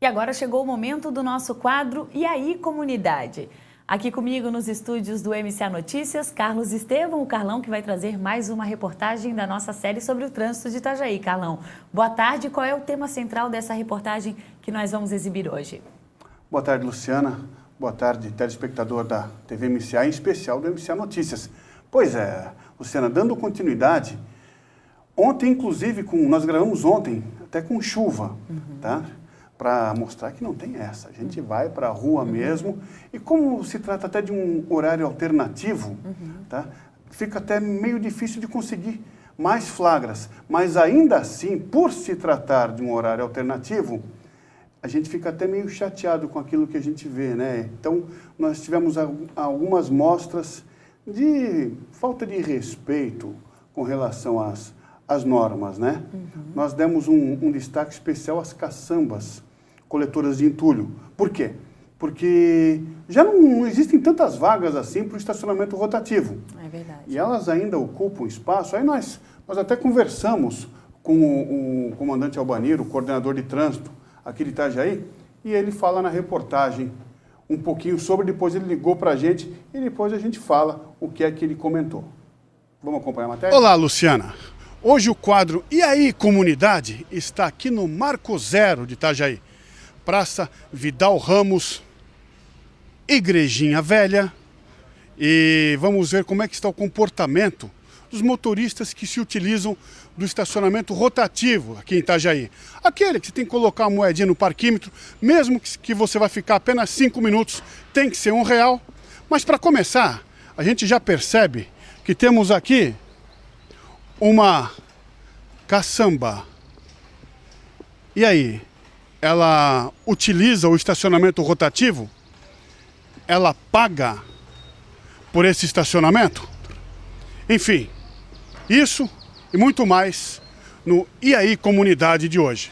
E agora chegou o momento do nosso quadro E aí, Comunidade? Aqui comigo nos estúdios do MCA Notícias, Carlos Estevão, o Carlão, que vai trazer mais uma reportagem da nossa série sobre o trânsito de Itajaí. Carlão, boa tarde. Qual é o tema central dessa reportagem que nós vamos exibir hoje? Boa tarde, Luciana. Boa tarde, telespectador da TV MCA, em especial do MCA Notícias. Pois é, Luciana, dando continuidade, ontem, inclusive, nós gravamos ontem, até com chuva, tá? Para mostrar que não tem essa. A gente vai para a rua mesmo, e como se trata até de um horário alternativo, tá? Fica até meio difícil de conseguir mais flagras. Mas ainda assim, por se tratar de um horário alternativo, a gente fica até meio chateado com aquilo que a gente vê, né? Então, nós tivemos algumas mostras de falta de respeito com relação às normas, né? Nós demos um destaque especial às caçambas coletoras de entulho. Por quê? Porque já não existem tantas vagas assim para o estacionamento rotativo. É verdade. E elas ainda ocupam espaço. Aí nós até conversamos com o comandante Albanir, o coordenador de trânsito aqui de Itajaí, e ele fala na reportagem um pouquinho sobre, depois ele ligou para a gente e depois a gente fala o que é que ele comentou. Vamos acompanhar a matéria? Olá, Luciana. Hoje o quadro E aí, Comunidade está aqui no Marco Zero de Itajaí. Praça Vidal Ramos, Igrejinha Velha, e vamos ver como é que está o comportamento dos motoristas que se utilizam do estacionamento rotativo aqui em Itajaí. Aquele que você tem que colocar uma moedinha no parquímetro, mesmo que você vai ficar apenas 5 minutos, tem que ser R$1. Mas para começar, a gente já percebe que temos aqui uma caçamba. E aí? Ela utiliza o estacionamento rotativo? Ela paga por esse estacionamento? Enfim, isso e muito mais no E aí, Comunidade de hoje.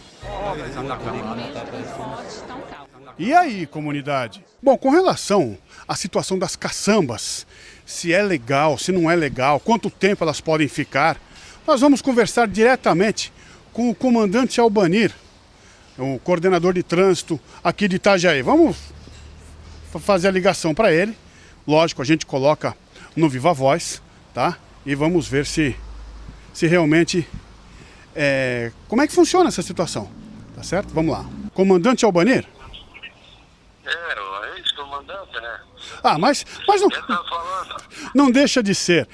E aí, comunidade? Bom, com relação à situação das caçambas, se é legal, se não é legal, quanto tempo elas podem ficar, nós vamos conversar diretamente com o comandante Albanir, o coordenador de trânsito aqui de Itajaí. Vamos fazer a ligação para ele. Lógico, a gente coloca no Viva Voz, tá? E vamos ver se realmente... como é que funciona essa situação, tá certo? Vamos lá. Comandante Albanir? É ex-comandante, né? Ah, mas não... Quem tá falando? Não deixa de ser.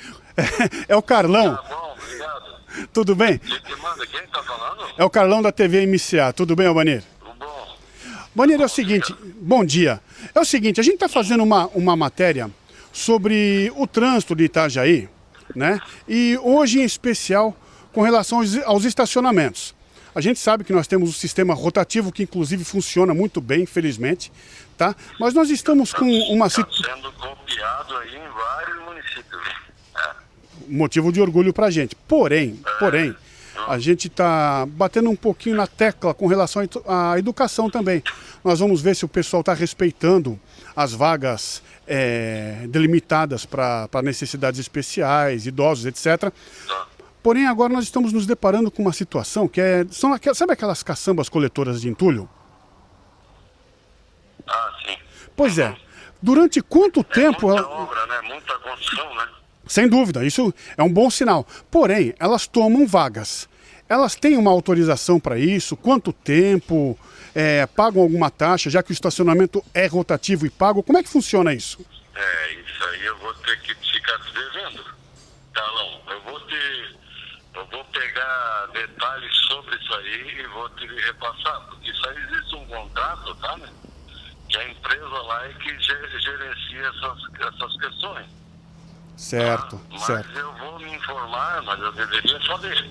É o Carlão. Tá bom, obrigado. Tudo bem? Quem manda? Quem tá falando? É o Carlão da TV MCA. Tudo bem, Albanir? Tudo bom. Albanir, é o seguinte... Bom dia. É o seguinte, a gente está fazendo uma matéria sobre o trânsito de Itajaí, né? E hoje, em especial, com relação aos estacionamentos. A gente sabe que nós temos um sistema rotativo que, inclusive, funciona muito bem, infelizmente, tá? Mas nós estamos com uma situação... Está sendo copiado aí em vários municípios. Motivo de orgulho para a gente. Porém, a gente está batendo um pouquinho na tecla com relação à educação também. Nós vamos ver se o pessoal está respeitando as vagas delimitadas para necessidades especiais, idosos, etc. Porém, agora nós estamos nos deparando com uma situação que sabe aquelas caçambas coletoras de entulho? Ah, sim. Pois é. Durante quanto tempo... Muita obra, né? Muita construção, né? Sem dúvida, isso é um bom sinal. Porém, elas tomam vagas. Elas têm uma autorização para isso? Quanto tempo? Pagam alguma taxa, já que o estacionamento é rotativo e pago? Como é que funciona isso? Isso aí eu vou ter que ficar te devendo, Carlão. Eu vou pegar detalhes sobre isso aí e vou te repassar, porque isso aí existe um contrato, tá, né? Que a empresa lá é que gerencia essas questões. Certo, mas certo. eu vou me informar, mas eu deveria saber,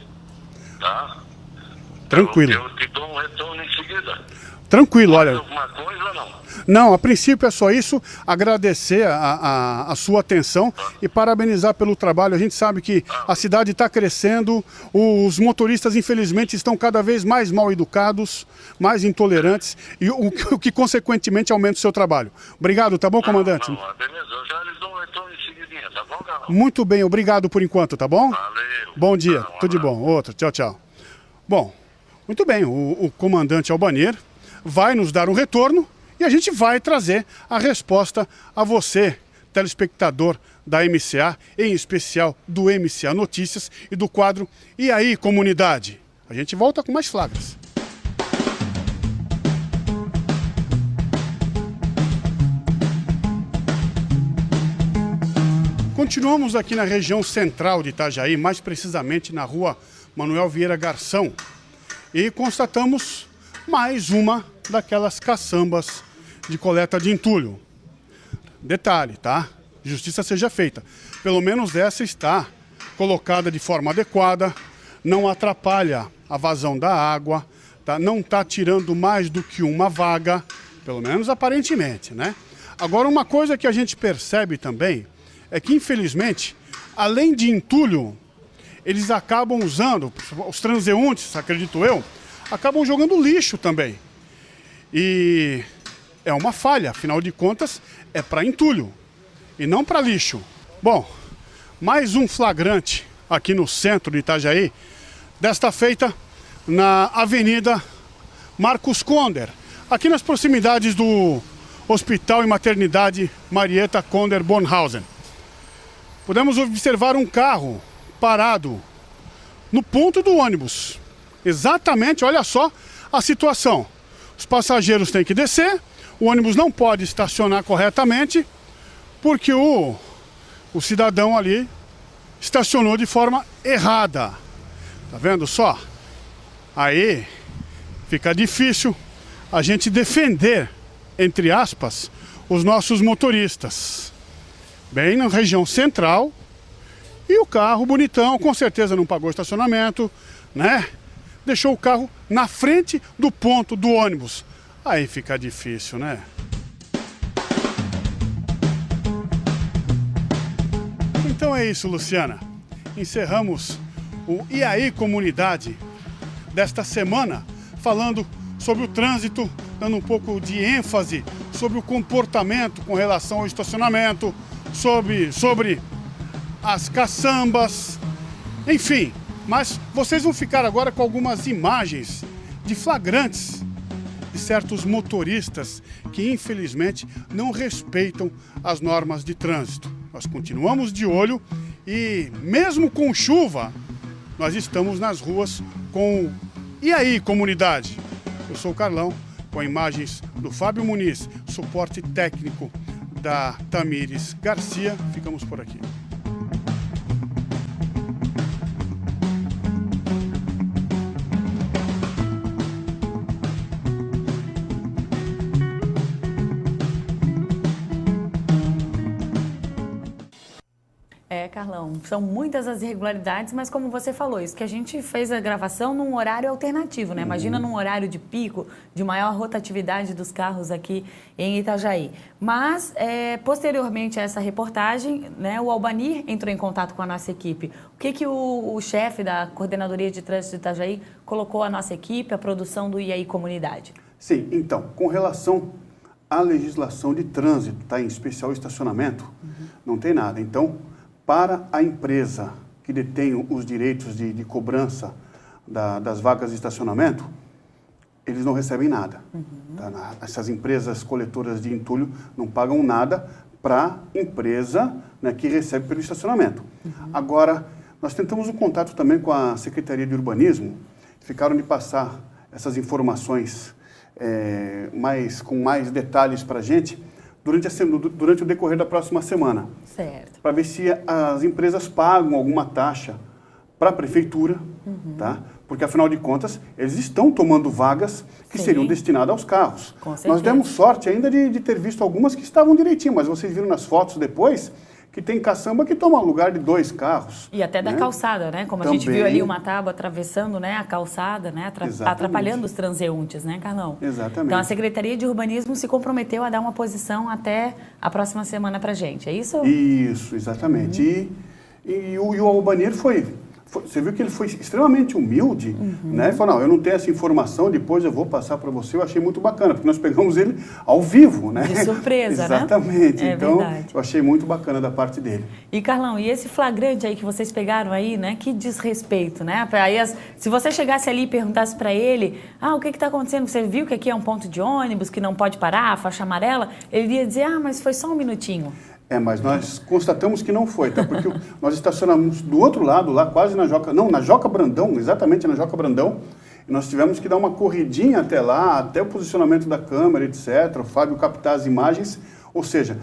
tá? Tranquilo. Eu te dou um retorno em seguida. Tranquilo, olha. Alguma coisa não? Não, a princípio é só isso, agradecer a sua atenção e parabenizar pelo trabalho. A gente sabe que a cidade está crescendo, os motoristas infelizmente estão cada vez mais mal educados, mais intolerantes, e o que consequentemente aumenta o seu trabalho. Obrigado, tá bom, comandante? Beleza, eu já lhes dou um retorno em seguidinha, tá bom, Carlão? Muito bem, obrigado por enquanto, tá bom? Valeu. Bom dia, tudo de bom. Outro, tchau, tchau. Bom, muito bem, o comandante Albanir vai nos dar um retorno e a gente vai trazer a resposta a você, telespectador da MCA, em especial do MCA Notícias e do quadro E aí, Comunidade? A gente volta com mais flagras. Continuamos aqui na região central de Itajaí, mais precisamente na rua Manuel Vieira Garção, e constatamos mais uma daquelas caçambas de coleta de entulho. Detalhe, tá? Justiça seja feita. Pelo menos essa está colocada de forma adequada, não atrapalha a vazão da água, tá? Não está tirando mais do que uma vaga, pelo menos aparentemente, né? Agora, uma coisa que a gente percebe também é que, infelizmente, além de entulho, eles acabam usando, os transeuntes, acredito eu, acabam jogando lixo também. E é uma falha, afinal de contas, é para entulho e não para lixo. Bom, mais um flagrante aqui no centro de Itajaí, desta feita na Avenida Marcos Conder, aqui nas proximidades do Hospital e Maternidade Marieta Conder Bornhausen. Podemos observar um carro parado no ponto do ônibus. Exatamente, olha só a situação. Os passageiros têm que descer, o ônibus não pode estacionar corretamente, porque o cidadão ali estacionou de forma errada. Tá vendo só? Aí fica difícil a gente defender, entre aspas, os nossos motoristas. Bem na região central, e o carro bonitão, com certeza não pagou estacionamento, né? Deixou o carro na frente do ponto do ônibus. Aí fica difícil, né? Então é isso, Luciana. Encerramos o E aí, Comunidade desta semana, falando sobre o trânsito, dando um pouco de ênfase sobre o comportamento com relação ao estacionamento, sobre as caçambas, enfim. Mas vocês vão ficar agora com algumas imagens de flagrantes de certos motoristas que infelizmente não respeitam as normas de trânsito. Nós continuamos de olho e mesmo com chuva, nós estamos nas ruas com E aí, Comunidade? Eu sou o Carlão, com imagens do Fábio Muniz, suporte técnico da Tamires Garcia. Ficamos por aqui. Carlão, são muitas as irregularidades, mas como você falou, isso que a gente fez a gravação num horário alternativo, né? Imagina num horário de pico, de maior rotatividade dos carros aqui em Itajaí. Mas, posteriormente a essa reportagem, né, o Albanir entrou em contato com a nossa equipe. O que o chefe da Coordenadoria de Trânsito de Itajaí colocou à nossa equipe, a produção do E aí, Comunidade? Sim, então, com relação à legislação de trânsito, tá? Em especial estacionamento, não tem nada. Então, para a empresa que detém os direitos de cobrança das vagas de estacionamento, eles não recebem nada. Tá? Essas empresas coletoras de entulho não pagam nada para a empresa, né, que recebe pelo estacionamento. Agora, nós tentamos um contato também com a Secretaria de Urbanismo, ficaram de passar essas informações com mais detalhes para a gente, durante o decorrer da próxima semana. Certo. Para ver se as empresas pagam alguma taxa para a prefeitura, tá? Porque, afinal de contas, eles estão tomando vagas que seriam destinadas aos carros. Com certeza. Nós demos sorte ainda de ter visto algumas que estavam direitinho, mas vocês viram nas fotos depois que tem caçamba que toma lugar de 2 carros. E até da calçada, né? Como Também. A gente viu ali uma tábua atravessando, né, a calçada, né? Atrapalhando os transeuntes, né, Carlão? Exatamente. Então a Secretaria de Urbanismo se comprometeu a dar uma posição até a próxima semana pra gente, é isso? Isso, exatamente. E o Albanir foi Você viu que ele foi extremamente humilde, né? Ele falou, não, eu não tenho essa informação, depois eu vou passar para você. Eu achei muito bacana, porque nós pegamos ele ao vivo, né? De surpresa, Exatamente. né? Então, verdade. eu achei muito bacana da parte dele. E, Carlão, e esse flagrante aí que vocês pegaram aí, né? Que desrespeito, né? Aí, se você chegasse ali e perguntasse para ele, o que está acontecendo? Você viu que aqui é um ponto de ônibus, que não pode parar, faixa amarela? Ele ia dizer, mas foi só um minutinho. Mas nós constatamos que não foi, tá? Porque nós estacionamos do outro lado, lá quase na Joca Brandão, exatamente na Joca Brandão, e nós tivemos que dar uma corridinha até lá, até o posicionamento da câmera, etc., o Fábio captar as imagens, ou seja,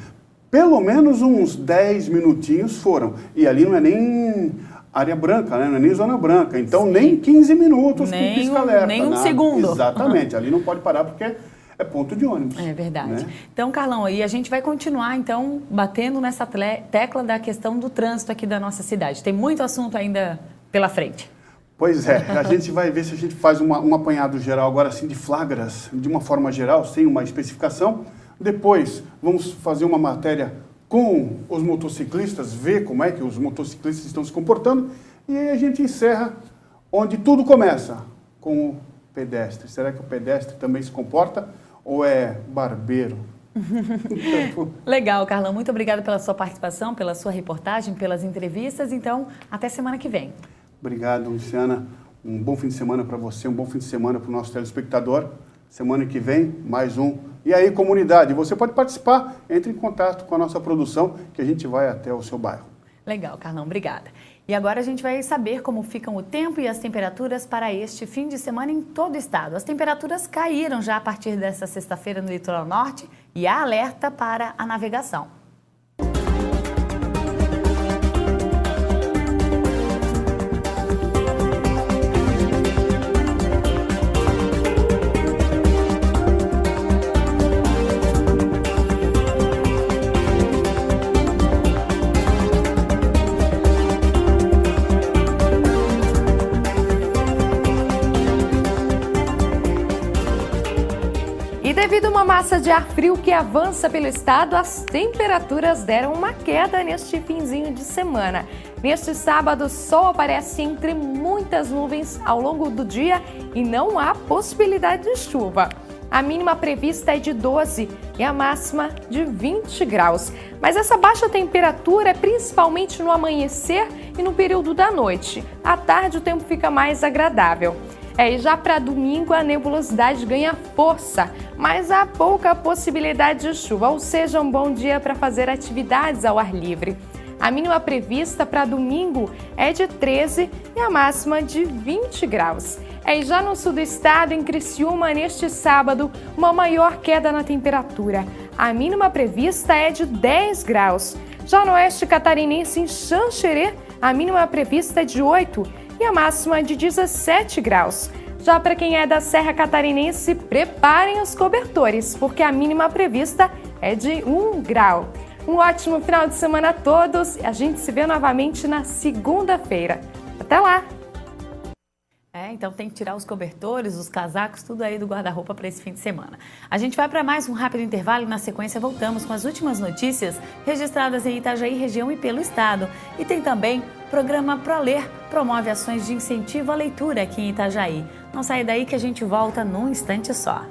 pelo menos uns 10 minutinhos foram, e ali não é nem área branca, né? Não é nem zona branca, então nem 15 minutos com pisca-alerta. Nem um segundo. Exatamente, ali não pode parar porque é ponto de ônibus. É verdade. Né? Então, Carlão, aí a gente vai continuar, então, batendo nessa tecla da questão do trânsito aqui da nossa cidade. Tem muito assunto ainda pela frente. Pois é, a gente vai ver se a gente faz um apanhado geral agora, assim, de flagras, de uma forma geral, sem uma especificação. Depois, vamos fazer uma matéria com os motociclistas, ver como é que os motociclistas estão se comportando. E aí a gente encerra onde tudo começa, com o pedestre. Será que o pedestre também se comporta ou é barbeiro? Legal, Carlão. Muito obrigada pela sua participação, pela sua reportagem, pelas entrevistas. Então, até semana que vem. Obrigado, Luciana. Um bom fim de semana para você, um bom fim de semana para o nosso telespectador. Semana que vem, mais um. E aí, comunidade, você pode participar, entre em contato com a nossa produção, que a gente vai até o seu bairro. Legal, Carlão. Obrigada. E agora a gente vai saber como ficam o tempo e as temperaturas para este fim de semana em todo o estado. As temperaturas caíram já a partir desta sexta-feira no litoral norte e há alerta para a navegação. Devido a uma massa de ar frio que avança pelo estado, as temperaturas deram uma queda neste finzinho de semana. Neste sábado, o sol aparece entre muitas nuvens ao longo do dia e não há possibilidade de chuva. A mínima prevista é de 12 e a máxima de 20 graus. Mas essa baixa temperatura é principalmente no amanhecer e no período da noite. À tarde, o tempo fica mais agradável. E já para domingo a nebulosidade ganha força, mas há pouca possibilidade de chuva, ou seja, um bom dia para fazer atividades ao ar livre. A mínima prevista para domingo é de 13 e a máxima de 20 graus. E já no sul do estado, em Criciúma, neste sábado, uma maior queda na temperatura. A mínima prevista é de 10 graus. Já no oeste catarinense, em Xanxerê, a mínima prevista é de 8 e a máxima de 17 graus. Já para quem é da Serra Catarinense, preparem os cobertores, porque a mínima prevista é de 1 grau. Um ótimo final de semana a todos e a gente se vê novamente na segunda-feira. Até lá! Então tem que tirar os cobertores, os casacos, tudo aí do guarda-roupa para esse fim de semana. A gente vai para mais um rápido intervalo e na sequência voltamos com as últimas notícias registradas em Itajaí, região e pelo estado. E tem também o programa ProLer, promove ações de incentivo à leitura aqui em Itajaí. Não sai daí que a gente volta num instante só.